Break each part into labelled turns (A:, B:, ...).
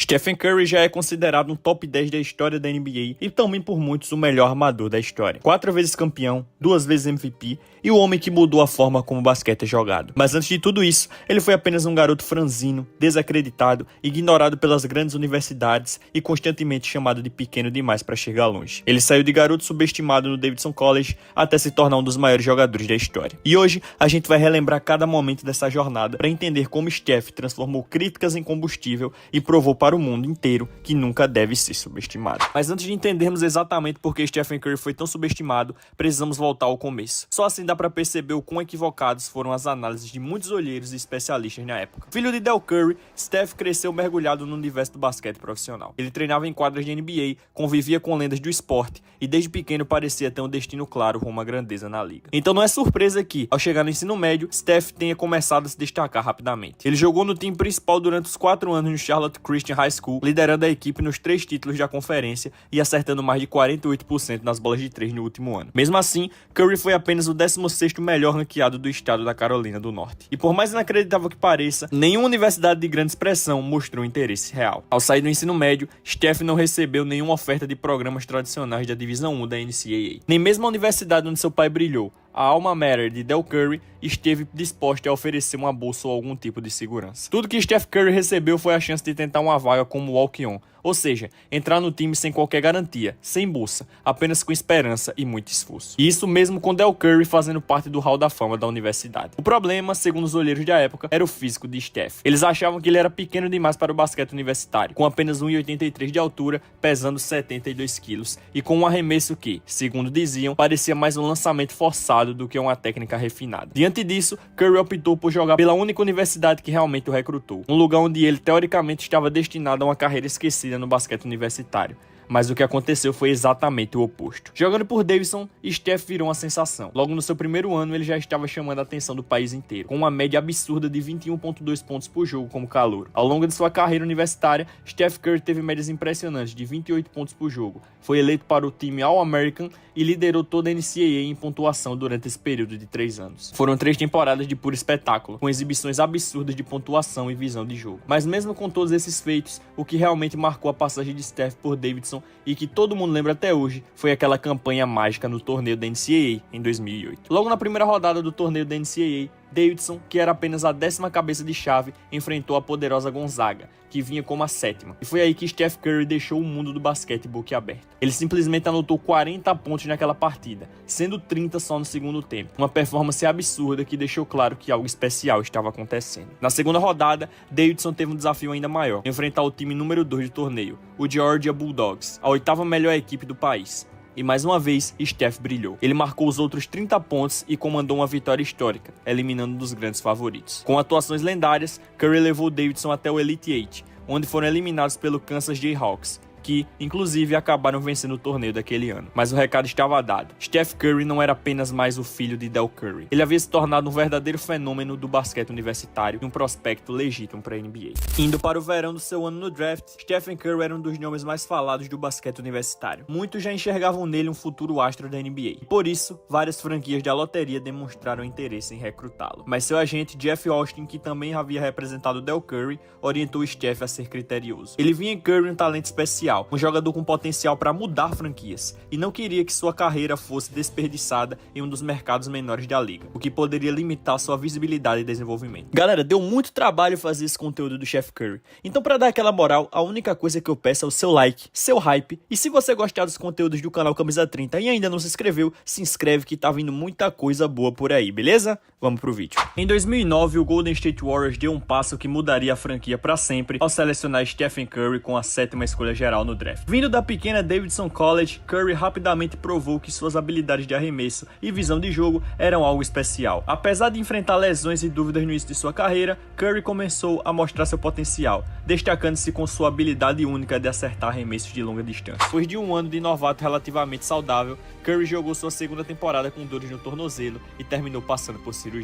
A: Stephen Curry já é considerado um top 10 da história da NBA e também por muitos o melhor armador da história. 4 vezes campeão, 2 vezes MVP e o homem que mudou a forma como o basquete é jogado. Mas antes de tudo isso, ele foi apenas um garoto franzino, desacreditado, ignorado pelas grandes universidades e constantemente chamado de pequeno demais para chegar longe. Ele saiu de garoto subestimado no Davidson College até se tornar um dos maiores jogadores da história. E hoje a gente vai relembrar cada momento dessa jornada para entender como Steph transformou críticas em combustível e provou para o mundo inteiro que nunca deve ser subestimado. Mas antes de entendermos exatamente por que Stephen Curry foi tão subestimado, precisamos voltar ao começo. Só assim dá para perceber o quão equivocados foram as análises de muitos olheiros e especialistas na época. Filho de Del Curry, Steph cresceu mergulhado no universo do basquete profissional. Ele treinava em quadras de NBA, convivia com lendas do esporte e desde pequeno parecia ter um destino claro rumo à grandeza na liga. Então não é surpresa que, ao chegar no ensino médio, Steph tenha começado a se destacar rapidamente. Ele jogou no time principal durante os 4 anos no Charlotte Christian High School, liderando a equipe nos 3 títulos da conferência e acertando mais de 48% nas bolas de 3 no último ano. Mesmo assim, Curry foi apenas o 16º melhor ranqueado do estado da Carolina do Norte. E por mais inacreditável que pareça, nenhuma universidade de grande expressão mostrou interesse real. Ao sair do ensino médio, Steph não recebeu nenhuma oferta de programas tradicionais da Divisão 1 da NCAA. Nem mesmo a universidade onde seu pai brilhou, a Alma Mater de Del Curry, esteve disposta a oferecer uma bolsa ou algum tipo de segurança. Tudo que Steph Curry recebeu foi a chance de tentar uma vaga como walk-on, ou seja, entrar no time sem qualquer garantia, sem bolsa, apenas com esperança e muito esforço. E isso mesmo com Del Curry fazendo parte do Hall da Fama da universidade. O problema, segundo os olheiros da época, era o físico de Steph. Eles achavam que ele era pequeno demais para o basquete universitário, com apenas 1,83 de altura, pesando 72 quilos, e com um arremesso que, segundo diziam, parecia mais um lançamento forçado do que uma técnica refinada. Diante disso, Curry optou por jogar pela única universidade que realmente o recrutou, um lugar onde ele teoricamente estava destinado a uma carreira esquecida no basquete universitário. Mas o que aconteceu foi exatamente o oposto. Jogando por Davidson, Steph virou uma sensação. Logo no seu primeiro ano, ele já estava chamando a atenção do país inteiro, com uma média absurda de 21,2 pontos por jogo como calouro. Ao longo de sua carreira universitária, Steph Curry teve médias impressionantes de 28 pontos por jogo, foi eleito para o time All-American e liderou toda a NCAA em pontuação durante esse período de 3 anos. Foram 3 temporadas de puro espetáculo, com exibições absurdas de pontuação e visão de jogo. Mas mesmo com todos esses feitos, o que realmente marcou a passagem de Steph por Davidson e que todo mundo lembra até hoje foi aquela campanha mágica no torneio da NCAA em 2008. Logo na primeira rodada do torneio da NCAA, Davidson, que era apenas a 10ª cabeça de chave, enfrentou a poderosa Gonzaga, que vinha como a 7ª. E foi aí que Steph Curry deixou o mundo do basquete boquiaberto. Ele simplesmente anotou 40 pontos naquela partida, sendo 30 só no segundo tempo. Uma performance absurda que deixou claro que algo especial estava acontecendo. Na segunda rodada, Davidson teve um desafio ainda maior, enfrentar o time número 2 do torneio, o Georgia Bulldogs, a 8ª melhor equipe do país. E mais uma vez, Steph brilhou. Ele marcou os outros 30 pontos e comandou uma vitória histórica, eliminando um dos grandes favoritos. Com atuações lendárias, Curry levou Davidson até o Elite Eight, onde foram eliminados pelo Kansas Jayhawks, que, inclusive, acabaram vencendo o torneio daquele ano. Mas o recado estava dado. Steph Curry não era apenas mais o filho de Del Curry. Ele havia se tornado um verdadeiro fenômeno do basquete universitário e um prospecto legítimo para a NBA. Indo para o verão do seu ano no draft, Stephen Curry era um dos nomes mais falados do basquete universitário. Muitos já enxergavam nele um futuro astro da NBA. E por isso, várias franquias da loteria demonstraram interesse em recrutá-lo. Mas seu agente, Jeff Austin, que também havia representado Del Curry, orientou Steph a ser criterioso. Ele via em Curry um talento especial, um jogador com potencial para mudar franquias, e não queria que sua carreira fosse desperdiçada em um dos mercados menores da liga, o que poderia limitar sua visibilidade e desenvolvimento. Galera, deu muito trabalho fazer esse conteúdo do Steph Curry, então para dar aquela moral, a única coisa que eu peço é o seu like, seu hype, e se você gostar dos conteúdos do canal Camisa 30 e ainda não se inscreveu, se inscreve que tá vindo muita coisa boa por aí, beleza? Vamos pro vídeo. Em 2009, o Golden State Warriors deu um passo que mudaria a franquia para sempre ao selecionar Stephen Curry com a 7ª escolha geral no draft. Vindo da pequena Davidson College, Curry rapidamente provou que suas habilidades de arremesso e visão de jogo eram algo especial. Apesar de enfrentar lesões e dúvidas no início de sua carreira, Curry começou a mostrar seu potencial, destacando-se com sua habilidade única de acertar arremessos de longa distância. Depois de um ano de novato relativamente saudável, Curry jogou sua 2ª temporada com dores no tornozelo e terminou passando por cirurgia.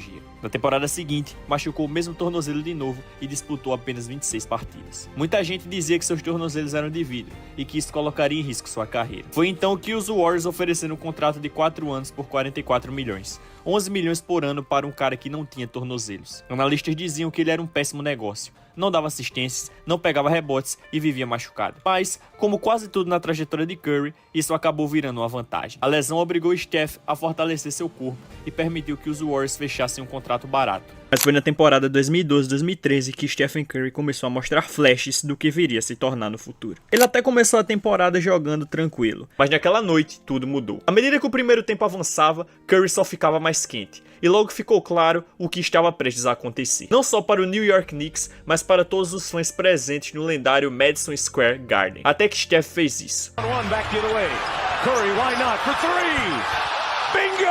A: Na temporada seguinte, machucou o mesmo tornozelo de novo e disputou apenas 26 partidas. Muita gente dizia que seus tornozelos eram de vidro e que isso colocaria em risco sua carreira. Foi então que os Warriors ofereceram um contrato de 4 anos por 44 milhões, 11 milhões por ano para um cara que não tinha tornozelos. Analistas diziam que ele era um péssimo negócio, não dava assistências, não pegava rebotes e vivia machucado. Mas, como quase tudo na trajetória de Curry, isso acabou virando uma vantagem. A lesão obrigou Steph a fortalecer seu corpo e permitiu que os Warriors fechassem um contrato barato. Mas foi na temporada 2012-2013 que Stephen Curry começou a mostrar flashes do que viria a se tornar no futuro. Ele até começou a temporada jogando tranquilo, mas naquela noite tudo mudou. À medida que o primeiro tempo avançava, Curry só ficava mais quente, e logo ficou claro o que estava prestes a acontecer. Não só para o New York Knicks, mas para todos os fãs presentes no lendário Madison Square Garden. Até que Steph fez isso.
B: Curry, why not for three? Bingo!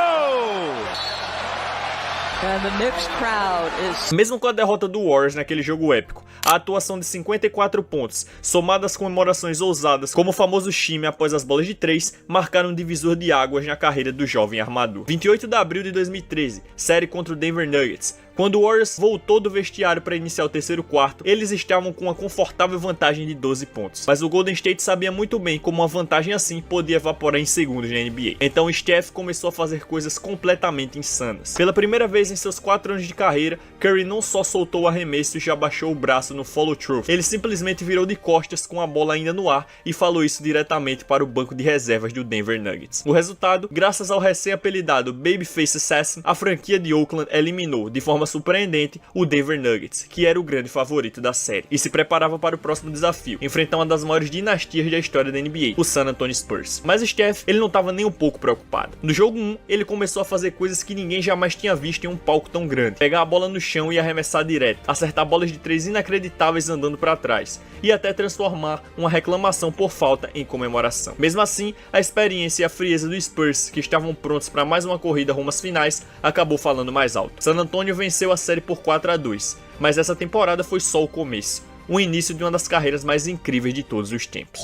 C: And the Knicks crowd is...
A: Mesmo com a derrota do Warriors naquele jogo épico, a atuação de 54 pontos, somada às comemorações ousadas, como o famoso shime após as bolas de 3, marcaram um divisor de águas na carreira do jovem armador. 28 de abril de 2013, série contra o Denver Nuggets. Quando o Warriors voltou do vestiário para iniciar o terceiro quarto, eles estavam com uma confortável vantagem de 12 pontos. Mas o Golden State sabia muito bem como uma vantagem assim podia evaporar em segundos na NBA. Então Steph começou a fazer coisas completamente insanas. Pela primeira vez em seus 4 anos de carreira, Curry não só soltou o arremesso e já baixou o braço no follow-through, ele simplesmente virou de costas com a bola ainda no ar e falou isso diretamente para o banco de reservas do Denver Nuggets. O resultado, graças ao recém-apelidado Babyface Assassin, a franquia de Oakland eliminou de forma surpreendente o Denver Nuggets, que era o grande favorito da série, e se preparava para o próximo desafio, enfrentar uma das maiores dinastias da história da NBA, o San Antonio Spurs. Mas Steph, ele não estava nem um pouco preocupado. No jogo 1, ele começou a fazer coisas que ninguém jamais tinha visto em um palco tão grande: pegar a bola no chão e arremessar direto, acertar bolas de 3 inacreditáveis andando para trás, e até transformar uma reclamação por falta em comemoração. Mesmo assim, a experiência e a frieza do Spurs, que estavam prontos para mais uma corrida rumo às finais, acabou falando mais alto. San Antonio venceu a série por 4-2, mas essa temporada foi só o começo, o início de uma das carreiras mais incríveis de todos os tempos.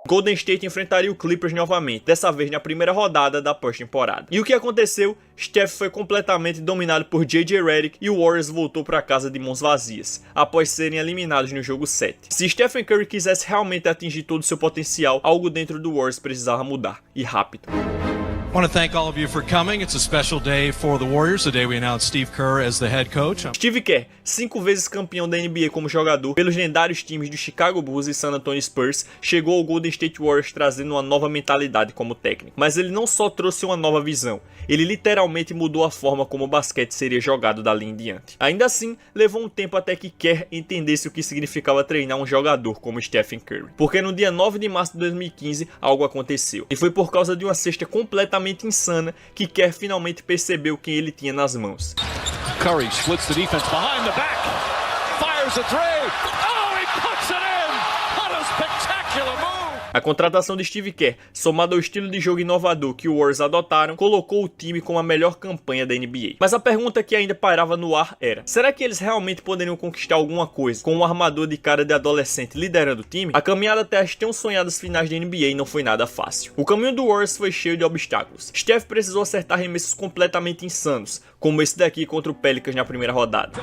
A: Golden State enfrentaria o Clippers novamente, dessa vez na primeira rodada da pós-temporada. E o que aconteceu? Steph foi completamente dominado por J.J. Redick e o Warriors voltou para casa de mãos vazias, após serem eliminados no jogo 7. Se Stephen Curry quisesse realmente atingir todo o seu potencial, algo dentro do Warriors precisava mudar, e rápido.
B: I want to thank all of you for coming. It's a special day for the Warriors, the day we announced Steve Kerr as the head coach.
A: Steve Kerr, 5 vezes campeão da NBA como jogador pelos lendários times do Chicago Bulls e San Antonio Spurs, chegou ao Golden State Warriors trazendo uma nova mentalidade como técnico. Mas ele não só trouxe uma nova visão, ele literalmente mudou a forma como o basquete seria jogado dali em diante. Ainda assim, levou um tempo até que Kerr entendesse o que significava treinar um jogador como Stephen Curry. Porque no dia 9 de março de 2015, algo aconteceu. E foi por causa de uma cesta completamente insana que Kerr finalmente percebeu quem ele tinha nas mãos.
B: Curry splits the defense behind the back, fires a three. Oh, he puts it in. What a spectacular move.
A: A contratação de Steve Kerr, somado ao estilo de jogo inovador que os Warriors adotaram, colocou o time com a melhor campanha da NBA. Mas a pergunta que ainda pairava no ar era: será que eles realmente poderiam conquistar alguma coisa com um armador de cara de adolescente liderando o time? A caminhada até as tão sonhadas finais da NBA não foi nada fácil. O caminho do Warriors foi cheio de obstáculos. Steph precisou acertar arremessos completamente insanos, como esse daqui contra o Pelicans na primeira rodada.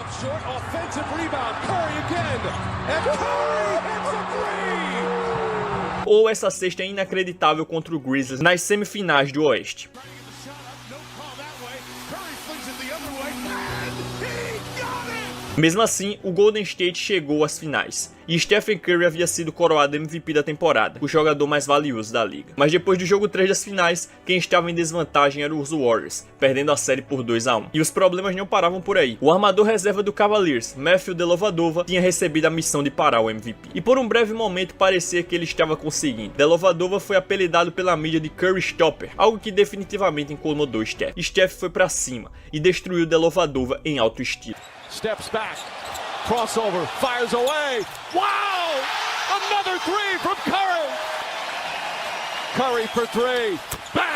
A: Ou essa cesta inacreditável contra o Grizzlies nas semifinais do Oeste. Mesmo assim, o Golden State chegou às finais, e Stephen Curry havia sido coroado MVP da temporada, o jogador mais valioso da liga. Mas depois do jogo 3 das finais, quem estava em desvantagem eram os Warriors, perdendo a série por 2-1. E os problemas não paravam por aí. O armador reserva do Cavaliers, Matthew Dellavedova, tinha recebido a missão de parar o MVP. E por um breve momento parecia que ele estava conseguindo. Dellavedova foi apelidado pela mídia de Curry Stopper, algo que definitivamente incomodou Steph. Steph foi pra cima e destruiu Dellavedova em alto estilo.
B: Steps back, crossover, fires away. Wow! Another three from Curry. Curry for three. Bang!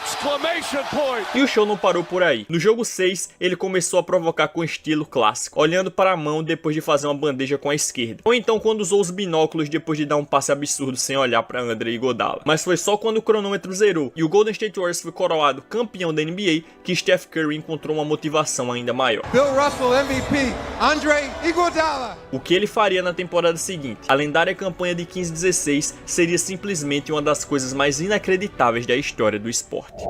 B: Exclamation point.
A: E o show não parou por aí. No jogo 6, ele começou a provocar com estilo clássico, olhando para a mão depois de fazer uma bandeja com a esquerda. Ou então quando usou os binóculos depois de dar um passe absurdo sem olhar para Andre Iguodala. Mas foi só quando o cronômetro zerou e o Golden State Warriors foi coroado campeão da NBA que Steph Curry encontrou uma motivação ainda maior.
D: Bill Russell MVP, Andre Iguodala.
A: O que ele faria na temporada seguinte? A lendária campanha de 15-16 seria simplesmente uma das coisas mais inacreditáveis da história do esporte.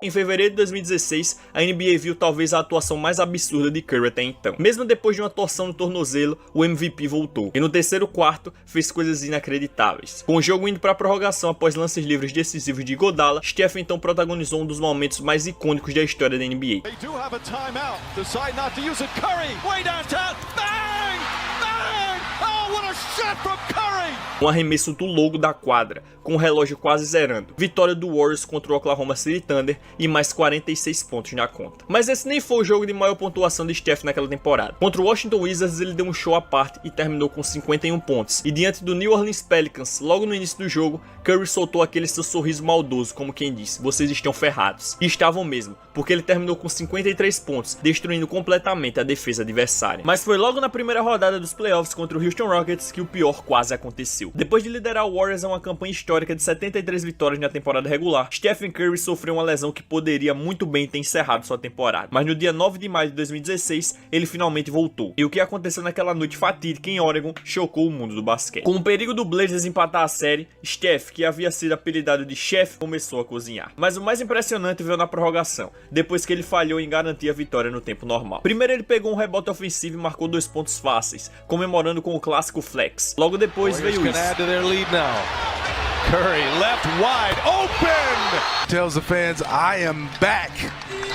A: Em fevereiro de 2016, a NBA viu talvez a atuação mais absurda de Curry até então. Mesmo depois de uma torção no tornozelo, o MVP voltou. E no terceiro quarto, fez coisas inacreditáveis. Com o jogo indo para a prorrogação após lances livres decisivos de Iguodala, Steph então protagonizou um dos momentos mais icônicos da história da NBA.
B: They do have a timeout. Decide not to use it. Curry, way downtown. Bang! Bang! Oh, what a shot from Curry!
A: Um arremesso do logo da quadra, com o relógio quase zerando. Vitória do Warriors contra o Oklahoma City Thunder e mais 46 pontos na conta. Mas esse nem foi o jogo de maior pontuação de Steph naquela temporada. Contra o Washington Wizards ele deu um show à parte e terminou com 51 pontos. E diante do New Orleans Pelicans, logo no início do jogo, Curry soltou aquele seu sorriso maldoso, como quem disse, vocês estão ferrados. E estavam mesmo, porque ele terminou com 53 pontos, destruindo completamente a defesa adversária. Mas foi logo na primeira rodada dos playoffs contra o Houston Rockets que o pior quase aconteceu. Depois de liderar o Warriors a uma campanha histórica de 73 vitórias na temporada regular, Stephen Curry sofreu uma lesão que poderia muito bem ter encerrado sua temporada. Mas no dia 9 de maio de 2016, ele finalmente voltou. E o que aconteceu naquela noite fatídica em Oregon chocou o mundo do basquete. Com o perigo do Blazers empatar a série, Steph, que havia sido apelidado de chefe, começou a cozinhar. Mas o mais impressionante veio na prorrogação, depois que ele falhou em garantir a vitória no tempo normal. Primeiro ele pegou um rebote ofensivo e marcou 2 pontos fáceis, comemorando com o clássico flex. Logo depois veio isso.
B: Curry left wide open.
D: Tells the fans, I am back.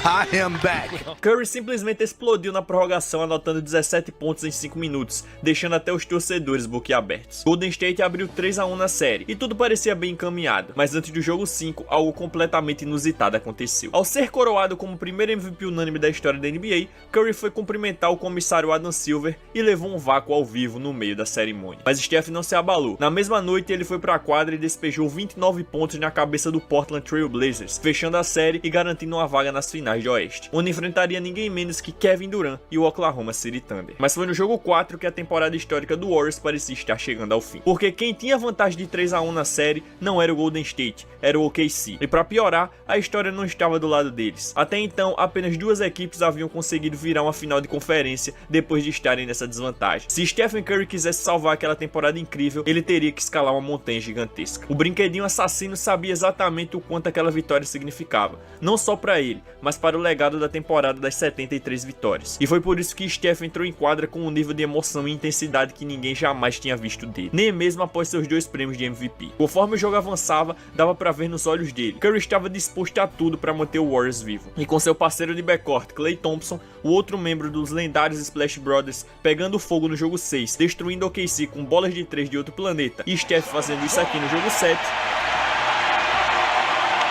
D: I am back.
A: Curry simplesmente explodiu na prorrogação, anotando 17 pontos em 5 minutos, deixando até os torcedores boquiabertos. Golden State abriu 3-1 na série, e tudo parecia bem encaminhado, mas antes do jogo 5, algo completamente inusitado aconteceu. Ao ser coroado como o primeiro MVP unânime da história da NBA, Curry foi cumprimentar o comissário Adam Silver e levou um vácuo ao vivo no meio da cerimônia. Mas Steph não se abalou. Na mesma noite, ele foi para a quadra e despejou 29 pontos na cabeça do Portland Trail Blazers, fechando a série e garantindo uma vaga nas finais de Oeste, onde enfrentaria ninguém menos que Kevin Durant e o Oklahoma City Thunder. Mas foi no jogo 4 que a temporada histórica do Warriors parecia estar chegando ao fim, porque quem tinha vantagem de 3-1 na série não era o Golden State, era o OKC. E para piorar, a história não estava do lado deles. Até então, apenas 2 equipes haviam conseguido virar uma final de conferência depois de estarem nessa desvantagem. Se Stephen Curry quisesse salvar aquela temporada incrível, ele teria que escalar uma montanha gigantesca. O brinquedinho assassino sabia exatamente o quanto aquela vitória significava, não só para ele, mas para o legado da temporada das 73 vitórias. E foi por isso que Steph entrou em quadra com um nível de emoção e intensidade que ninguém jamais tinha visto dele, nem mesmo após seus 2 prêmios de MVP. Conforme o jogo avançava, dava para ver nos olhos dele. Curry estava disposto a tudo para manter o Warriors vivo. E com seu parceiro de backcourt, Klay Thompson, o outro membro dos lendários Splash Brothers, pegando fogo no jogo 6, destruindo o OKC com bolas de 3 de outro planeta, e Steph fazendo isso aqui no jogo 7,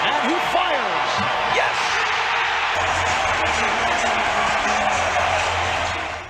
B: And who fires? Yes!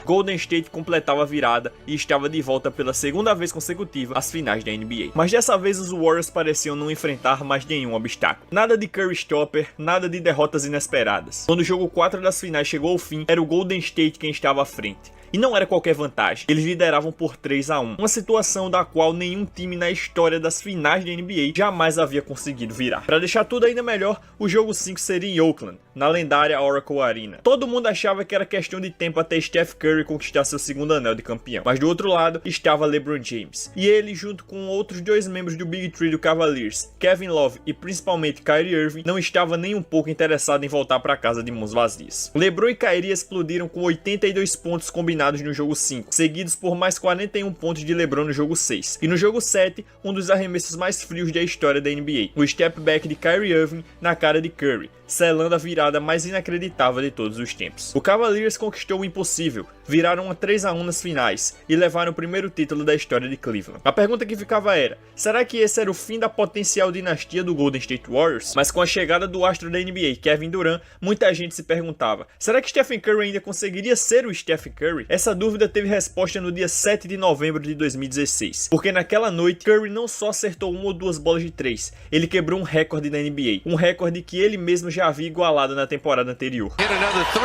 A: Golden State completava a virada e estava de volta pela segunda vez consecutiva às finais da NBA. Mas dessa vez os Warriors pareciam não enfrentar mais nenhum obstáculo. Nada de Curry Stopper, nada de derrotas inesperadas. Quando o jogo 4 das finais chegou ao fim, era o Golden State quem estava à frente. E não era qualquer vantagem, eles lideravam por 3-1, uma situação da qual nenhum time na história das finais da NBA jamais havia conseguido virar. Para deixar tudo ainda melhor, o jogo 5 seria em Oakland, na lendária Oracle Arena. Todo mundo achava que era questão de tempo até Steph Curry conquistar seu segundo anel de campeão, mas do outro lado estava LeBron James, e ele, junto com outros 2 membros do Big Three do Cavaliers, Kevin Love e principalmente Kyrie Irving, não estava nem um pouco interessado em voltar para casa de mãos vazias. LeBron e Kyrie explodiram com 82 pontos combinados no jogo 5, seguidos por mais 41 pontos de LeBron no jogo 6. E no jogo 7, um dos arremessos mais frios da história da NBA, o step back de Kyrie Irving na cara de Curry, selando a virada mais inacreditável de todos os tempos. O Cavaliers conquistou o impossível, viraram uma 3-1 nas finais e levaram o primeiro título da história de Cleveland. A pergunta que ficava era, será que esse era o fim da potencial dinastia do Golden State Warriors? Mas com a chegada do astro da NBA, Kevin Durant, muita gente se perguntava, será que Stephen Curry ainda conseguiria ser o Stephen Curry? Essa dúvida teve resposta no dia 7 de novembro de 2016, porque naquela noite, Curry não só acertou 1 ou 2 bolas de 3, ele quebrou um recorde da NBA, um recorde que ele mesmo já havia igualado na temporada anterior.
B: Hit another 3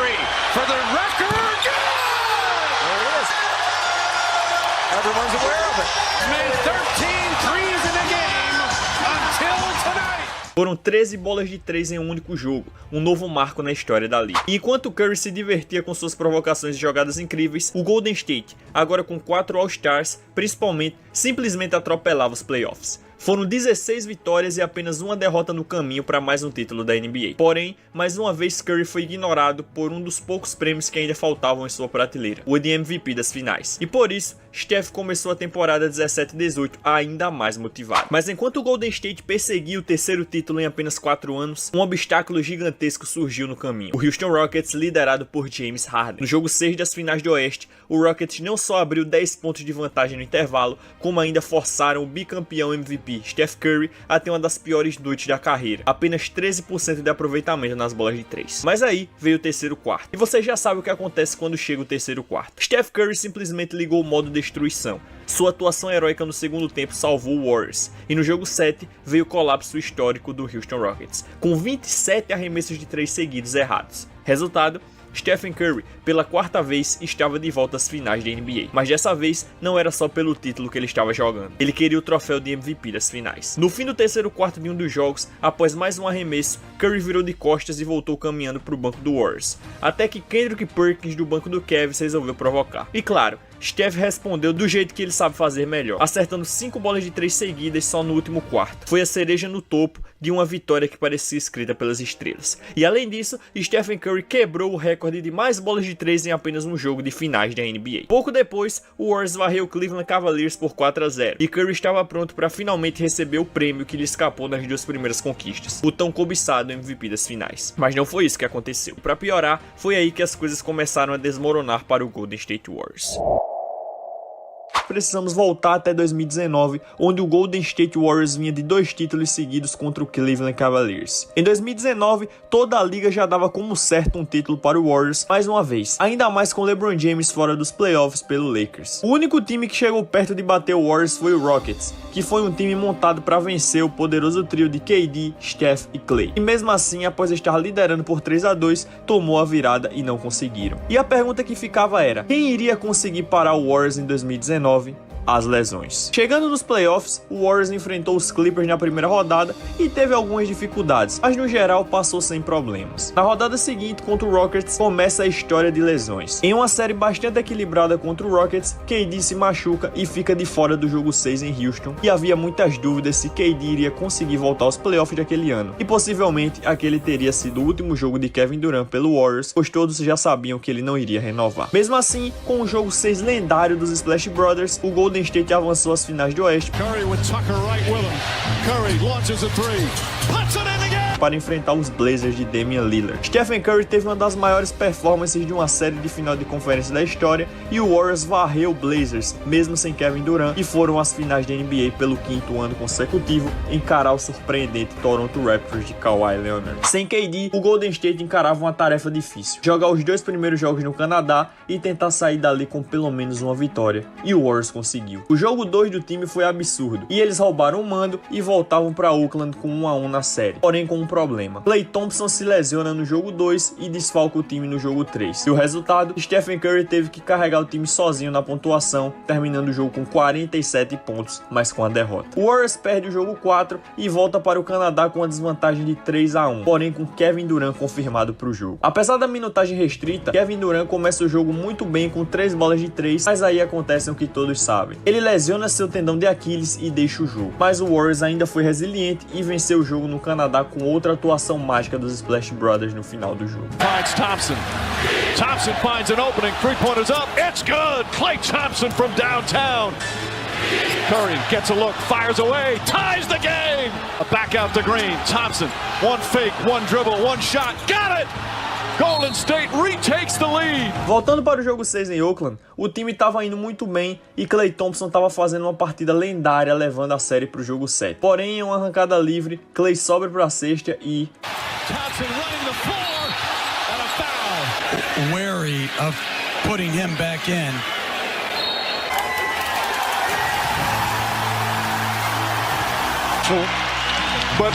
B: for the record. There it is. Everyone's aware of it. Made 13 threes in a game until tonight.
A: Foram 13 bolas de 3 em um único jogo, um novo marco na história da liga. E enquanto Curry se divertia com suas provocações e jogadas incríveis, o Golden State, agora com 4 All-Stars, principalmente, simplesmente atropelava os playoffs. Foram 16 vitórias e apenas uma derrota no caminho para mais um título da NBA. Porém, mais uma vez Curry foi ignorado por um dos poucos prêmios que ainda faltavam em sua prateleira, o de MVP das finais. E por isso, Steph começou a temporada 17-18 ainda mais motivado. Mas enquanto o Golden State perseguia o terceiro título em apenas 4 anos, um obstáculo gigantesco surgiu no caminho. O Houston Rockets, liderado por James Harden. No jogo 6 das finais do Oeste, o Rockets não só abriu 10 pontos de vantagem no intervalo, como ainda forçaram o bicampeão MVP Steph Curry a ter uma das piores noites da carreira, apenas 13% de aproveitamento nas bolas de 3. Mas aí veio o terceiro quarto, e você já sabe o que acontece quando chega o terceiro quarto. Steph Curry simplesmente ligou o modo destruição. Sua atuação heróica no segundo tempo salvou o Warriors, e no jogo 7 veio o colapso histórico do Houston Rockets, com 27 arremessos de 3 seguidos errados. Resultado: Stephen Curry, pela quarta vez, estava de volta às finais da NBA. Mas dessa vez, não era só pelo título que ele estava jogando. Ele queria o troféu de MVP das finais. No fim do terceiro quarto de um dos jogos, após mais um arremesso, Curry virou de costas e voltou caminhando para o banco do Warriors. Até que Kendrick Perkins, do banco do Cavs, resolveu provocar. E claro, Steph respondeu do jeito que ele sabe fazer melhor, acertando 5 bolas de 3 seguidas só no último quarto. Foi a cereja no topo de uma vitória que parecia escrita pelas estrelas. E além disso, Stephen Curry quebrou o recorde de mais bolas de 3 em apenas um jogo de finais da NBA. Pouco depois, o Warriors varreu o Cleveland Cavaliers por 4-0, e Curry estava pronto para finalmente receber o prêmio que lhe escapou nas 2 primeiras conquistas, o tão cobiçado MVP das finais. Mas não foi isso que aconteceu. Para piorar, foi aí que as coisas começaram a desmoronar para o Golden State Warriors. Precisamos voltar até 2019, onde o Golden State Warriors vinha de 2 títulos seguidos contra o Cleveland Cavaliers. Em 2019, toda a liga já dava como certo um título para o Warriors mais uma vez, ainda mais com LeBron James fora dos playoffs pelo Lakers. O único time que chegou perto de bater o Warriors foi o Rockets, que foi um time montado para vencer o poderoso trio de KD, Steph e Klay. E mesmo assim, após estar liderando por 3-2, tomou a virada e não conseguiram. E a pergunta que ficava era: quem iria conseguir parar o Warriors em 2019? As lesões. Chegando nos playoffs, o Warriors enfrentou os Clippers na primeira rodada e teve algumas dificuldades, mas no geral passou sem problemas. Na rodada seguinte, contra o Rockets, começa a história de lesões. Em uma série bastante equilibrada contra o Rockets, KD se machuca e fica de fora do jogo 6 em Houston, e havia muitas dúvidas se KD iria conseguir voltar aos playoffs daquele ano, e possivelmente aquele teria sido o último jogo de Kevin Durant pelo Warriors, pois todos já sabiam que ele não iria renovar. Mesmo assim, com o jogo 6 lendário dos Splash Brothers, o Golden State avançou às finais do Oeste.
B: Curry with Tucker right with him. Curry launches a 3. Puts it in again.
A: Para enfrentar os Blazers de Damian Lillard. Stephen Curry teve uma das maiores performances de uma série de final de conferência da história, e o Warriors varreu o Blazers, mesmo sem Kevin Durant, e foram às finais da NBA pelo 5º ano consecutivo, encarar o surpreendente Toronto Raptors de Kawhi Leonard. Sem KD, o Golden State encarava uma tarefa difícil: jogar os 2 primeiros jogos no Canadá e tentar sair dali com pelo menos uma vitória, e o Warriors conseguiu. O jogo 2 do time foi absurdo, e eles roubaram o mando e voltavam para Oakland com 1-1 na série, porém com um problema: Klay Thompson se lesiona no jogo 2 e desfalca o time no jogo 3. E o resultado? Stephen Curry teve que carregar o time sozinho na pontuação, terminando o jogo com 47 pontos, mas com a derrota. O Warriors perde o jogo 4 e volta para o Canadá com uma desvantagem de 3-1, porém com Kevin Durant confirmado para o jogo. Apesar da minutagem restrita, Kevin Durant começa o jogo muito bem com 3 bolas de 3, mas aí acontece o que todos sabem: ele lesiona seu tendão de Aquiles e deixa o jogo. Mas o Warriors ainda foi resiliente e venceu o jogo no Canadá com outra atuação mágica dos Splash Brothers no final do jogo.
B: Finds Thompson. Thompson finds an opening. 3-pointers up. It's good. Klay Thompson from downtown. Curry gets a look, fires away, ties the game. A back out to Green. Thompson, one fake, one dribble, one shot. Got it! Golden State retakes the lead.
A: Voltando para o jogo 6 em Oakland, o time estava indo muito bem e Klay Thompson estava fazendo uma partida lendária, levando a série para o jogo 7. Porém, em uma arrancada livre, Klay sobe para a cesta e...
B: Thompson running the floor and a foul.
E: Wary of putting him back in.
B: But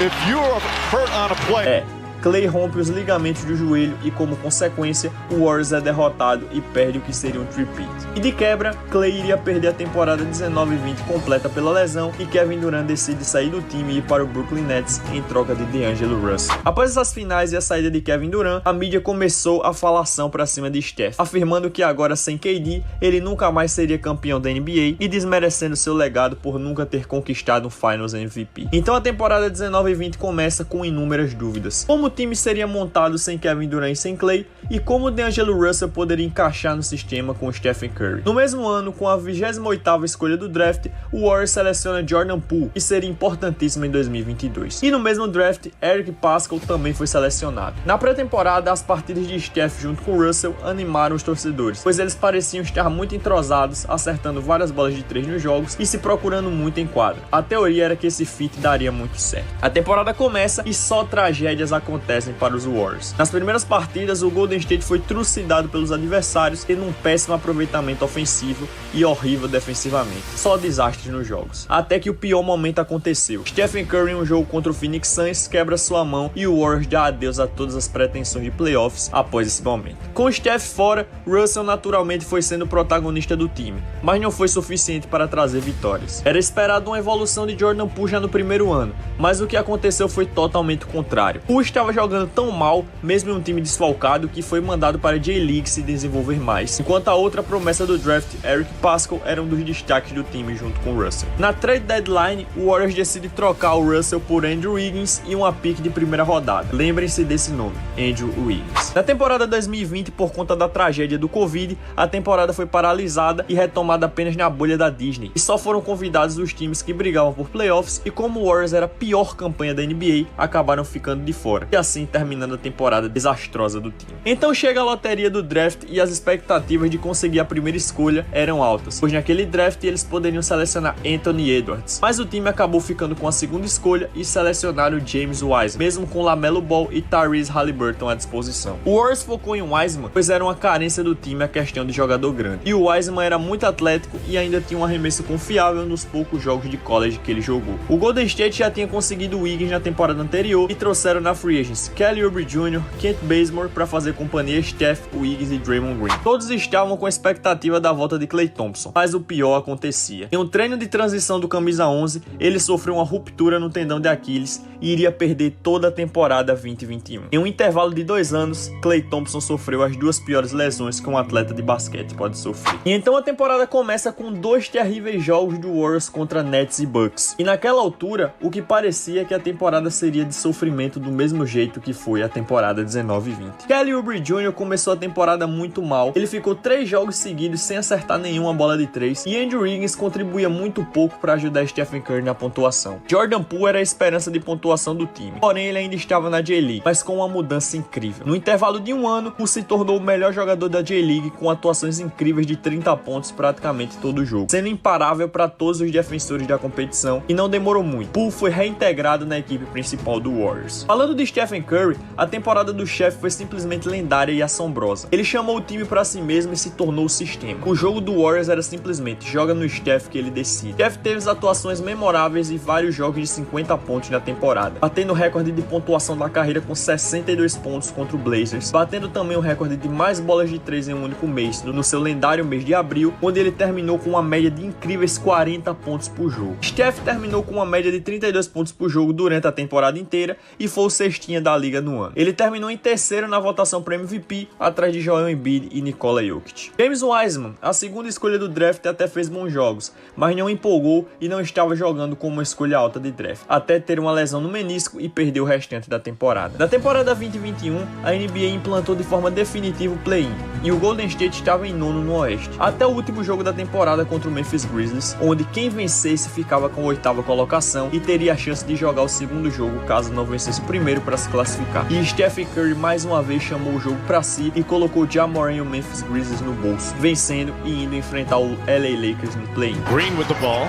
B: if you're hurt on a play...
A: Klay rompe os ligamentos do joelho e, como consequência, o Warriors é derrotado e perde o que seria um three-peat. E de quebra, Klay iria perder a temporada 19-20 completa pela lesão e Kevin Durant decide sair do time e ir para o Brooklyn Nets em troca de D'Angelo Russell. Após essas finais e a saída de Kevin Durant, a mídia começou a falação para cima de Steph, afirmando que agora sem KD, ele nunca mais seria campeão da NBA e desmerecendo seu legado por nunca ter conquistado um Finals MVP. Então a temporada 19-20 começa com inúmeras dúvidas. Como o time seria montado sem Kevin Durant e sem Klay, e como D'Angelo Russell poderia encaixar no sistema com Stephen Curry. No mesmo ano, com a 28ª escolha do draft, o Warriors seleciona Jordan Poole, que seria importantíssimo em 2022. E no mesmo draft, Eric Paschall também foi selecionado. Na pré-temporada, as partidas de Steph junto com Russell animaram os torcedores, pois eles pareciam estar muito entrosados, acertando várias bolas de 3 nos jogos e se procurando muito em quadra. A teoria era que esse feat daria muito certo. A temporada começa e só tragédias acontecem para os Warriors. Nas primeiras partidas, o Golden State foi trucidado pelos adversários, tendo um péssimo aproveitamento ofensivo e horrível defensivamente. Só desastres nos jogos. Até que o pior momento aconteceu. Stephen Curry, em um jogo contra o Phoenix Suns, quebra sua mão e o Warriors dá adeus a todas as pretensões de playoffs após esse momento. Com Steph fora, Russell naturalmente foi sendo o protagonista do time, mas não foi suficiente para trazer vitórias. Era esperado uma evolução de Jordan Poole já no primeiro ano, mas o que aconteceu foi totalmente o contrário. Poole estava jogando tão mal, mesmo em um time desfalcado, que foi mandado para a J-League se desenvolver mais, enquanto a outra promessa do draft, Eric Paschall, era um dos destaques do time junto com Russell. Na trade deadline, o Warriors decide trocar o Russell por Andrew Wiggins e uma pick de primeira rodada. Lembrem-se desse nome, Andrew Wiggins. Na temporada 2020, por conta da tragédia do Covid, a temporada foi paralisada e retomada apenas na bolha da Disney, e só foram convidados os times que brigavam por playoffs, e como o Warriors era a pior campanha da NBA, acabaram ficando de fora, e assim terminando a temporada desastrosa do time. Então chega a loteria do draft e as expectativas de conseguir a primeira escolha eram altas, pois naquele draft eles poderiam selecionar Anthony Edwards, mas o time acabou ficando com a segunda escolha e selecionaram James Wiseman, mesmo com LaMelo Ball e Tyrese Haliburton à disposição. O Warriors focou em Wiseman, pois era uma carência do time a questão de jogador grande, e o Wiseman era muito atlético e ainda tinha um arremesso confiável nos poucos jogos de college que ele jogou. O Golden State já tinha conseguido Wiggins na temporada anterior e trouxeram na free agents Kelly Oubre Jr., Kent Bazemore para fazer companhia a Steph, Wiggins e Draymond Green. Todos estavam com a expectativa da volta de Klay Thompson, mas o pior acontecia. Em um treino de transição do camisa 11, ele sofreu uma ruptura no tendão de Aquiles e iria perder toda a temporada 2021. Em um intervalo de 2 anos, Klay Thompson sofreu as 2 piores lesões que um atleta de basquete pode sofrer. E então a temporada começa com 2 terríveis jogos do Warriors contra Nets e Bucks. E naquela altura, o que parecia que a temporada seria de sofrimento do mesmo jeito que foi a temporada 19-20. Kelly Oubre Jr. começou a temporada muito mal, ele ficou 3 jogos seguidos sem acertar nenhuma bola de 3, e Andrew Wiggins contribuía muito pouco para ajudar Stephen Curry na pontuação. Jordan Poole era a esperança de pontuação do time, porém ele ainda estava na J-League, mas com uma mudança incrível. No intervalo de 1 ano, Poole se tornou o melhor jogador da J-League com atuações incríveis de 30 pontos praticamente todo o jogo, sendo imparável para todos os defensores da competição, e não demorou muito. Poole foi reintegrado na equipe principal do Warriors. Falando de Stephen Curry, a temporada do chefe foi simplesmente lendária e assombrosa. Ele chamou o time para si mesmo e se tornou o sistema. O jogo do Warriors era simplesmente joga no Steph que ele decide. Steph teve atuações memoráveis e vários jogos de 50 pontos na temporada, batendo o recorde de pontuação da carreira com 62 pontos contra o Blazers, batendo também o recorde de mais bolas de 3 em um único mês, no seu lendário mês de abril, onde ele terminou com uma média de incríveis 40 pontos por jogo. Steph terminou com uma média de 32 pontos por jogo durante a temporada inteira e foi o cestinha da liga no ano. Ele terminou em terceiro na votação para MVP, atrás de Joel Embiid e Nikola Jokic. James Wiseman, a segunda escolha do draft, até fez bons jogos, mas não empolgou e não estava jogando como uma escolha alta de draft, até ter uma lesão no menisco e perder o restante da temporada. Na temporada 2021, a NBA implantou de forma definitiva o play-in, e o Golden State estava em 9º no Oeste, até o último jogo da temporada contra o Memphis Grizzlies, onde quem vencesse ficava com a 8ª colocação e teria a chance de jogar o segundo jogo caso não vencesse o primeiro para se classificar. E Stephen Curry mais uma vez chamou o jogo para si e colocou Ja Morant e o Memphis Grizzlies no bolso, vencendo e indo enfrentar o LA Lakers no play-in.
B: Green with the ball.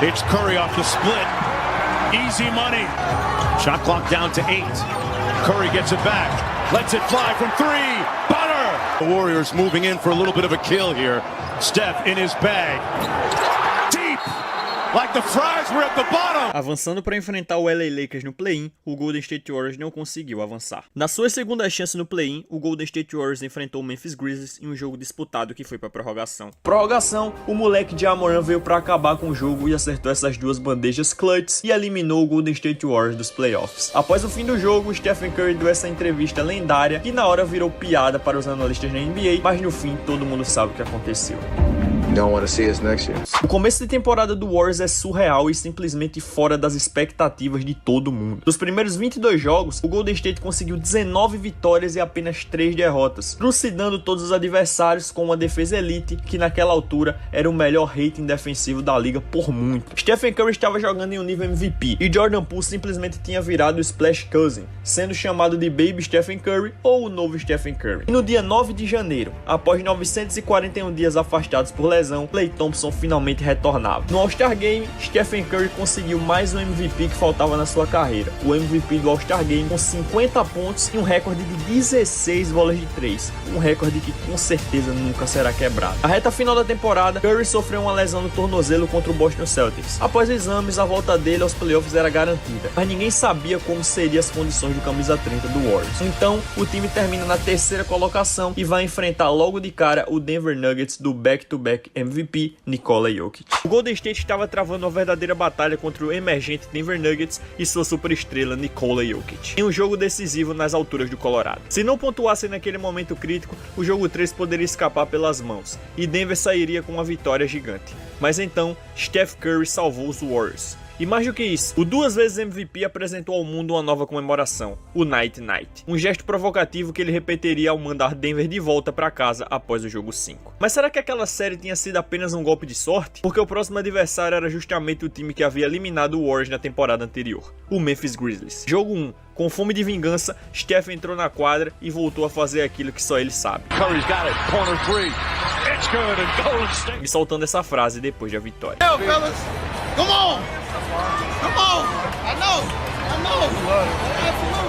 B: It's Curry off the split. Easy money. Shot clock down to 8. Curry gets it back. Lets it fly from 3. Butter! The Warriors moving in for a little bit of a kill here. Steph in his bag. Deep! like the fries were at the bottom.
A: Avançando para enfrentar o LA Lakers no play-in, o Golden State Warriors não conseguiu avançar. Na sua segunda chance no play-in, o Golden State Warriors enfrentou o Memphis Grizzlies em um jogo disputado que foi para prorrogação. Prorrogação, o moleque Ja Morant veio para acabar com o jogo e acertou essas duas bandejas clutches e eliminou o Golden State Warriors dos playoffs. Após o fim do jogo, Stephen Curry deu essa entrevista lendária que na hora virou piada para os analistas da NBA, mas no fim todo mundo sabe o que aconteceu.
F: Don't want to see us next year.
A: O começo de temporada do Warriors é surreal e simplesmente fora das expectativas de todo mundo. Nos primeiros 22 jogos, o Golden State conseguiu 19 vitórias e apenas 3 derrotas, trucidando todos os adversários com uma defesa elite que naquela altura era o melhor rating defensivo da liga por muito. Stephen Curry estava jogando em um nível MVP e Jordan Poole simplesmente tinha virado o Splash Cousin, sendo chamado de Baby Stephen Curry ou o novo Stephen Curry. E no dia 9 de janeiro, após 941 dias afastados por lesão, Klay Thompson finalmente retornava. No All-Star Game, Stephen Curry conseguiu mais um MVP que faltava na sua carreira, o MVP do All-Star Game com 50 pontos e um recorde de 16 bolas de 3, um recorde que com certeza nunca será quebrado. Na reta final da temporada, Curry sofreu uma lesão no tornozelo contra o Boston Celtics. Após exames, a volta dele aos playoffs era garantida, mas ninguém sabia como seriam as condições do camisa 30 do Warriors. Então, o time termina na terceira colocação e vai enfrentar logo de cara o Denver Nuggets do back-to-back MVP Nikola Jokic. O Golden State estava travando uma verdadeira batalha contra o emergente Denver Nuggets e sua superestrela Nikola Jokic, em um jogo decisivo nas alturas do Colorado. Se não pontuassem naquele momento crítico, o jogo 3 poderia escapar pelas mãos e Denver sairia com uma vitória gigante. Mas então, Steph Curry salvou os Warriors. E mais do que isso, o duas vezes MVP apresentou ao mundo uma nova comemoração, o Night Night. Um gesto provocativo que ele repetiria ao mandar Denver de volta para casa após o jogo 5. Mas será que aquela série tinha sido apenas um golpe de sorte? Porque o próximo adversário era justamente o time que havia eliminado o Warriors na temporada anterior, o Memphis Grizzlies. Jogo 1. Com fome de vingança, Steph entrou na quadra e voltou a fazer aquilo que só ele sabe.
B: Curry's got it. Corner three. It's good and Golden State.
A: E soltando essa frase depois da vitória.
G: Yo, fellas, come on! Come on! I know!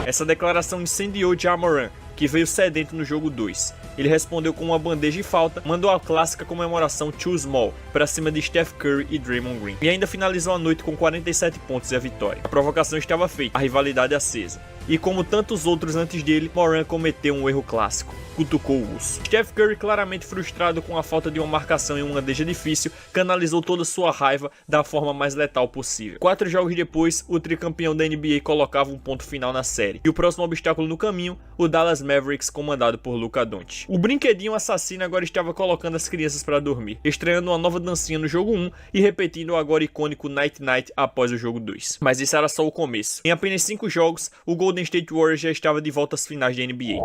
A: Essa declaração incendiou Ja Morant, que veio sedento no jogo 2. Ele respondeu com uma bandeja de falta, mandou a clássica comemoração Too Small para cima de Steph Curry e Draymond Green. E ainda finalizou a noite com 47 pontos e a vitória. A provocação estava feita, a rivalidade acesa. E como tantos outros antes dele, Morant cometeu um erro clássico. Cutucou o urso. Steph Curry, claramente frustrado com a falta de uma marcação em uma bandeja difícil, canalizou toda sua raiva da forma mais letal possível. 4 jogos depois, o tricampeão da NBA colocava um ponto final na série. E o próximo obstáculo no caminho, o Dallas Mavericks, comandado por Luka Doncic. O brinquedinho assassino agora estava colocando as crianças para dormir, estreando uma nova dancinha no jogo 1 e repetindo o agora icônico Night Night após o jogo 2. Mas isso era só o começo. Em apenas 5 jogos, o Golden State Warriors já estava de volta às finais da NBA.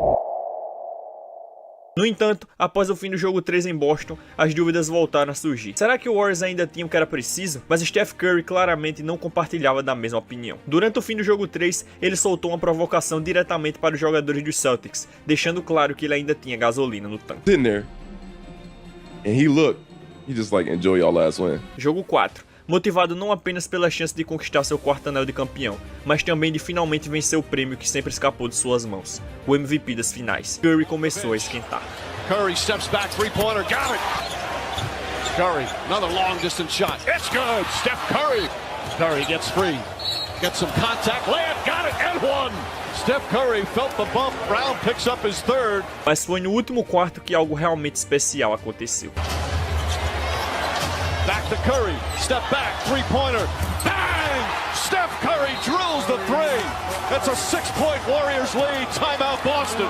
A: No entanto, após o fim do jogo 3 em Boston, as dúvidas voltaram a surgir. Será que o Warriors ainda tinha o que era preciso? Mas Steph Curry claramente não compartilhava da mesma opinião. Durante o fim do jogo 3, ele soltou uma provocação diretamente para os jogadores dos Celtics, deixando claro que ele ainda tinha gasolina no tanque.
H: Sitting there, and he just like, enjoy your last win.
A: Jogo 4. Motivado não apenas pela chance de conquistar seu quarto anel de campeão, mas também de finalmente vencer o prêmio que sempre escapou de suas mãos, o MVP das finais. Curry começou a esquentar.
B: Curry steps back, three-pointer, got it! Curry, another long-distance shot. It's good! Steph Curry! Curry gets free. Gets some contact, layup, got it, and one! Steph Curry felt the bump, Brown picks up his third.
A: Mas foi no último quarto que algo realmente especial aconteceu.
B: Back to Curry, step back, three-pointer, bang! Steph Curry drills the three. It's a 6-point Warriors lead, timeout Boston.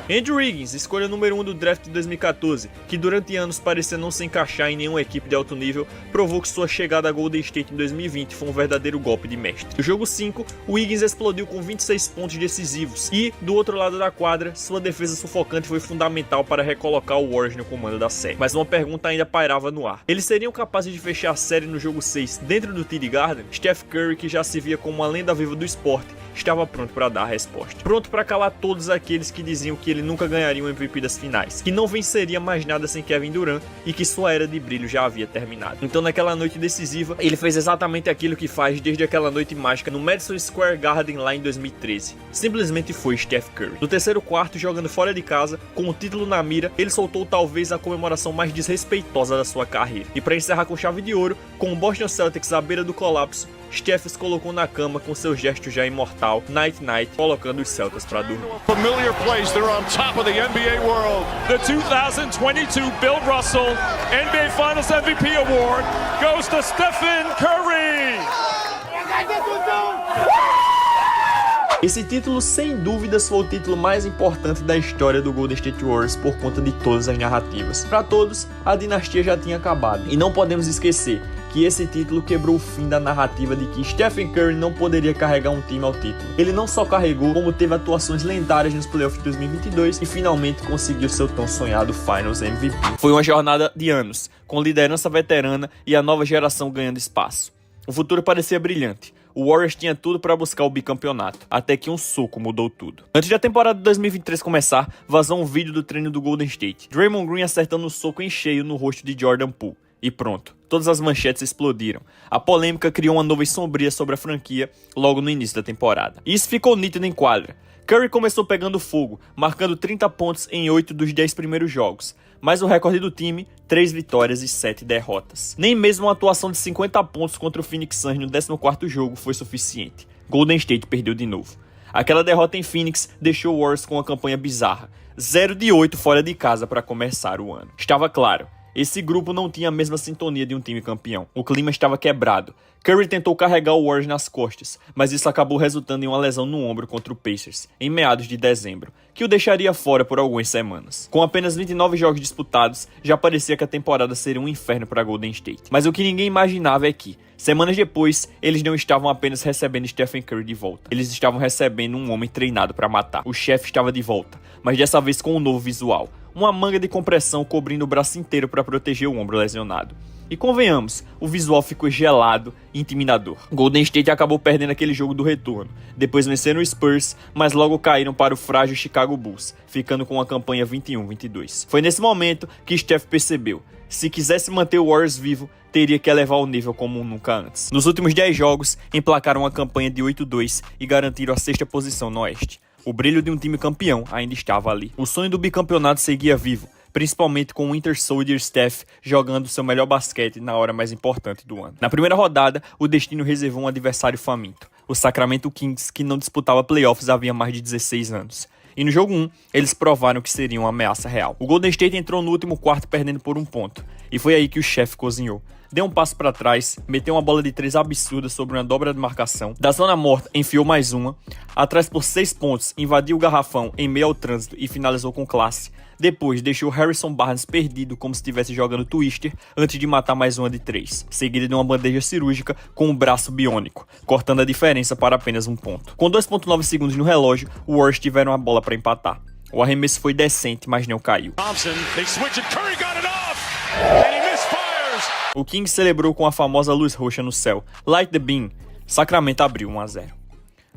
A: Andrew Wiggins, escolha número 1 do draft de 2014, que durante anos parecia não se encaixar em nenhuma equipe de alto nível, provou que sua chegada a Golden State em 2020 foi um verdadeiro golpe de mestre. No jogo 5, Wiggins explodiu com 26 pontos decisivos e, do outro lado da quadra, sua defesa sufocante foi fundamental para recolocar o Warriors no comando da série. Mas uma pergunta ainda pairava no ar. Eles seriam capazes de fechar a série no jogo 6 dentro do TD Garden? Steph Curry Curry, que já se via como uma lenda viva do esporte, estava pronto para dar a resposta. Pronto para calar todos aqueles que diziam que ele nunca ganharia um MVP das finais, que não venceria mais nada sem Kevin Durant e que sua era de brilho já havia terminado. Então naquela noite decisiva, ele fez exatamente aquilo que faz desde aquela noite mágica no Madison Square Garden lá em 2013. Simplesmente foi Steph Curry. No terceiro quarto, jogando fora de casa, com o título na mira, ele soltou talvez a comemoração mais desrespeitosa da sua carreira. E para encerrar com chave de ouro, com o Boston Celtics à beira do colapso, Steph se colocou na cama com seu gesto já imortal, Night Night, colocando os Celtics para dormir.
B: Familiar place, they're on top of the NBA world.
I: The 2022 Bill Russell NBA Finals MVP Award goes to Stephen Curry.
A: Esse título, sem dúvidas, foi o título mais importante da história do Golden State Warriors por conta de todas as narrativas. Para todos, a dinastia já tinha acabado. E não podemos esquecer que esse título quebrou o fim da narrativa de que Stephen Curry não poderia carregar um time ao título. Ele não só carregou, como teve atuações lendárias nos playoffs de 2022 e finalmente conseguiu seu tão sonhado Finals MVP. Foi uma jornada de anos, com liderança veterana e a nova geração ganhando espaço. O futuro parecia brilhante. O Warriors tinha tudo para buscar o bicampeonato, até que um soco mudou tudo. Antes da temporada de 2023 começar, vazou um vídeo do treino do Golden State. Draymond Green acertando um soco em cheio no rosto de Jordan Poole. E pronto, todas as manchetes explodiram. A polêmica criou uma nuvem sombria sobre a franquia logo no início da temporada. E isso ficou nítido em quadra. Curry começou pegando fogo, marcando 30 pontos em 8 dos 10 primeiros jogos. Mas o recorde do time, 3 vitórias e 7 derrotas. Nem mesmo uma atuação de 50 pontos contra o Phoenix Suns no 14º jogo foi suficiente. Golden State perdeu de novo. Aquela derrota em Phoenix deixou o Warriors com uma campanha bizarra. 0 de 8 fora de casa para começar o ano. Estava claro, esse grupo não tinha a mesma sintonia de um time campeão. O clima estava quebrado. Curry tentou carregar o Warriors nas costas, mas isso acabou resultando em uma lesão no ombro contra o Pacers, em meados de dezembro, que o deixaria fora por algumas semanas. Com apenas 29 jogos disputados, já parecia que a temporada seria um inferno para Golden State. Mas o que ninguém imaginava é que, semanas depois, eles não estavam apenas recebendo Stephen Curry de volta. Eles estavam recebendo um homem treinado para matar. O chefe estava de volta, mas dessa vez com um novo visual. Uma manga de compressão cobrindo o braço inteiro para proteger o ombro lesionado. E convenhamos, o visual ficou gelado e intimidador. Golden State acabou perdendo aquele jogo do retorno. Depois venceram o Spurs, mas logo caíram para o frágil Chicago Bulls, ficando com uma campanha 21-22. Foi nesse momento que Steph percebeu: se quisesse manter o Warriors vivo, teria que elevar o nível como nunca antes. Nos últimos 10 jogos, emplacaram uma campanha de 8-2 e garantiram a 6ª posição no Oeste. O brilho de um time campeão ainda estava ali. O sonho do bicampeonato seguia vivo, principalmente com o Winter Soldier Steph jogando seu melhor basquete na hora mais importante do ano. Na primeira rodada, o destino reservou um adversário faminto, o Sacramento Kings, que não disputava playoffs havia mais de 16 anos. E no jogo 1, eles provaram que seria uma ameaça real. O Golden State entrou no último quarto perdendo por 1 ponto, e foi aí que o chefe cozinhou. Deu um passo para trás, meteu uma bola de 3 absurda sobre uma dobra de marcação, da zona morta enfiou mais uma, atrás por 6 pontos, invadiu o garrafão em meio ao trânsito e finalizou com classe. Depois deixou Harrison Barnes perdido como se estivesse jogando Twister antes de matar mais uma de 3, seguida de uma bandeja cirúrgica com um braço biônico, cortando a diferença para apenas 1 ponto. Com 2.9 segundos no relógio, os Warriors tiveram a bola para empatar. O arremesso foi decente, mas não caiu.
B: Thompson, they switch it, Curry got it off, and he misfires.
A: O Kings celebrou com a famosa luz roxa no céu. Light the beam. Sacramento abriu 1-0.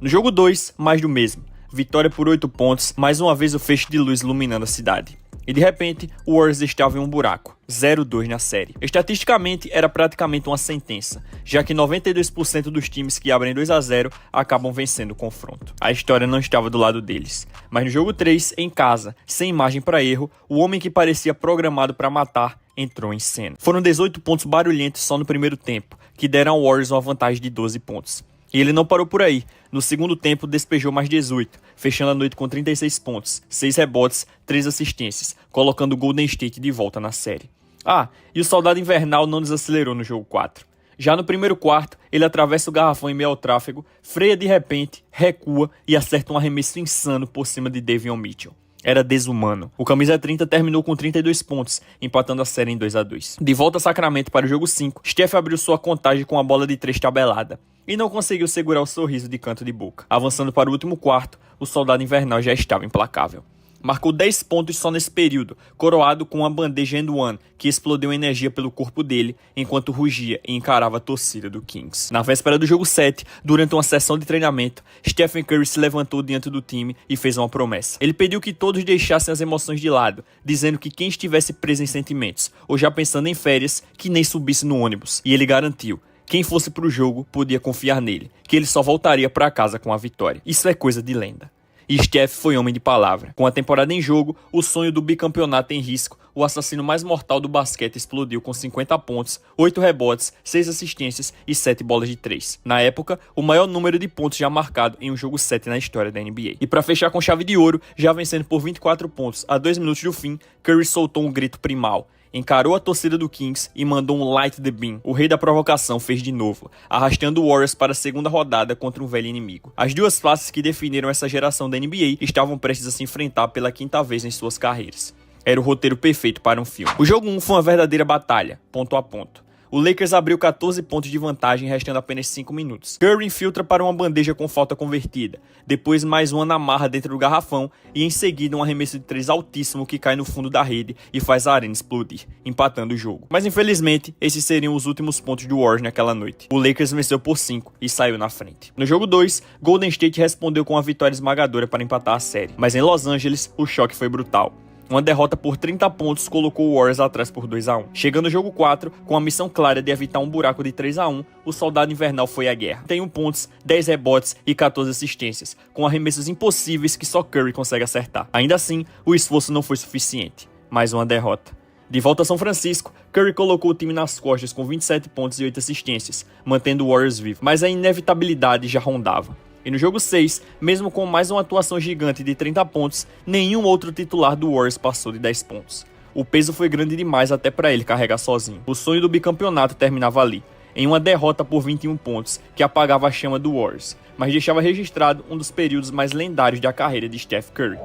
A: No jogo 2, mais do mesmo. Vitória por 8 pontos, mais uma vez o feixe de luz iluminando a cidade. E de repente, o Warriors estava em um buraco, 0-2 na série. Estatisticamente, era praticamente uma sentença, já que 92% dos times que abrem 2-0 acabam vencendo o confronto. A história não estava do lado deles. Mas no jogo 3, em casa, sem margem para erro, o homem que parecia programado para matar entrou em cena. Foram 18 pontos barulhentos só no primeiro tempo, que deram ao Warriors uma vantagem de 12 pontos. E ele não parou por aí. No segundo tempo, despejou mais 18, fechando a noite com 36 pontos, 6 rebotes, 3 assistências, colocando o Golden State de volta na série. Ah, e o soldado invernal não desacelerou no jogo 4. Já no primeiro quarto, ele atravessa o garrafão em meio ao tráfego, freia de repente, recua e acerta um arremesso insano por cima de Davion Mitchell. Era desumano. O camisa 30 terminou com 32 pontos, empatando a série em 2-2. De volta a Sacramento para o jogo 5, Steph abriu sua contagem com a bola de 3 tabelada e não conseguiu segurar o sorriso de canto de boca. Avançando para o último quarto, o soldado invernal já estava implacável. Marcou 10 pontos só nesse período, coroado com uma bandeja and one, que explodiu energia pelo corpo dele, enquanto rugia e encarava a torcida do Kings. Na véspera do jogo 7, durante uma sessão de treinamento, Stephen Curry se levantou diante do time e fez uma promessa. Ele pediu que todos deixassem as emoções de lado, dizendo que quem estivesse preso em sentimentos, ou já pensando em férias, que nem subisse no ônibus. E ele garantiu: quem fosse pro jogo podia confiar nele, que ele só voltaria para casa com a vitória. Isso é coisa de lenda. E Steph foi homem de palavra. Com a temporada em jogo, o sonho do bicampeonato em risco, o assassino mais mortal do basquete explodiu com 50 pontos, 8 rebotes, 6 assistências e 7 bolas de 3. Na época, o maior número de pontos já marcado em um jogo 7 na história da NBA. E para fechar com chave de ouro, já vencendo por 24 pontos a 2 minutos do fim, Curry soltou um grito primal. Encarou a torcida do Kings e mandou um light the beam. O rei da provocação fez de novo, arrastando o Warriors para a segunda rodada contra um velho inimigo. As duas faces que definiram essa geração da NBA estavam prestes a se enfrentar pela quinta vez em suas carreiras. Era o roteiro perfeito para um filme. O jogo 1 foi uma verdadeira batalha, ponto a ponto. O Lakers abriu 14 pontos de vantagem, restando apenas 5 minutos. Curry infiltra para uma bandeja com falta convertida, depois mais uma na marra dentro do garrafão e em seguida um arremesso de 3 altíssimo que cai no fundo da rede e faz a arena explodir, empatando o jogo. Mas infelizmente, esses seriam os últimos pontos do Warriors naquela noite. O Lakers venceu por 5 e saiu na frente. No jogo 2, Golden State respondeu com uma vitória esmagadora para empatar a série, mas em Los Angeles, o choque foi brutal. Uma derrota por 30 pontos colocou o Warriors atrás por 2-1. Chegando no jogo 4, com a missão clara de evitar um buraco de 3-1, o soldado invernal foi à guerra. 31 pontos, 10 rebotes e 14 assistências, com arremessos impossíveis que só Curry consegue acertar. Ainda assim, o esforço não foi suficiente. Mais uma derrota. De volta a São Francisco, Curry colocou o time nas costas com 27 pontos e 8 assistências, mantendo o Warriors vivo. Mas a inevitabilidade já rondava. E no jogo 6, mesmo com mais uma atuação gigante de 30 pontos, nenhum outro titular do Warriors passou de 10 pontos. O peso foi grande demais até para ele carregar sozinho. O sonho do bicampeonato terminava ali, em uma derrota por 21 pontos, que apagava a chama do Warriors, mas deixava registrado um dos períodos mais lendários da carreira de Steph Curry.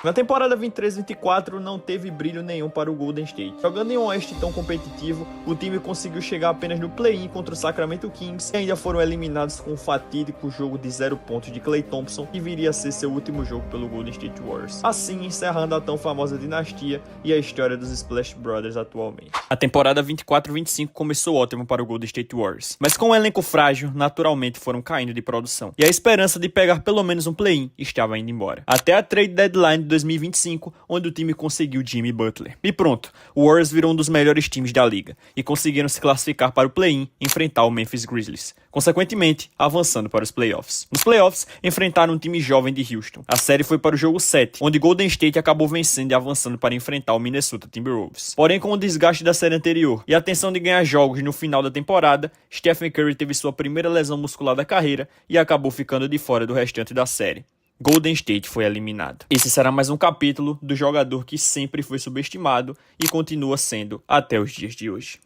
A: Na temporada 23-24 não teve brilho nenhum para o Golden State. Jogando em um oeste tão competitivo, o time conseguiu chegar apenas no play-in contra o Sacramento Kings e ainda foram eliminados com um fatídico jogo de 0 pontos de Klay Thompson, que viria a ser seu último jogo pelo Golden State Warriors, assim encerrando a tão famosa dinastia e a história dos Splash Brothers atualmente. A temporada 24-25 começou ótimo para o Golden State Warriors, mas com um elenco frágil, naturalmente foram caindo de produção, e a esperança de pegar pelo menos um play-in estava indo embora. Até a trade deadline de 2025, onde o time conseguiu Jimmy Butler. E pronto, o Warriors virou um dos melhores times da liga, e conseguiram se classificar para o play-in e enfrentar o Memphis Grizzlies, consequentemente avançando para os playoffs. Nos playoffs, enfrentaram um time jovem de Houston. A série foi para o jogo 7, onde Golden State acabou vencendo e avançando para enfrentar o Minnesota Timberwolves. Porém, com o desgaste da série anterior e a tensão de ganhar jogos no final da temporada, Stephen Curry teve sua primeira lesão muscular da carreira e acabou ficando de fora do restante da série. Golden State foi eliminado. Esse será mais um capítulo do jogador que sempre foi subestimado e continua sendo até os dias de hoje.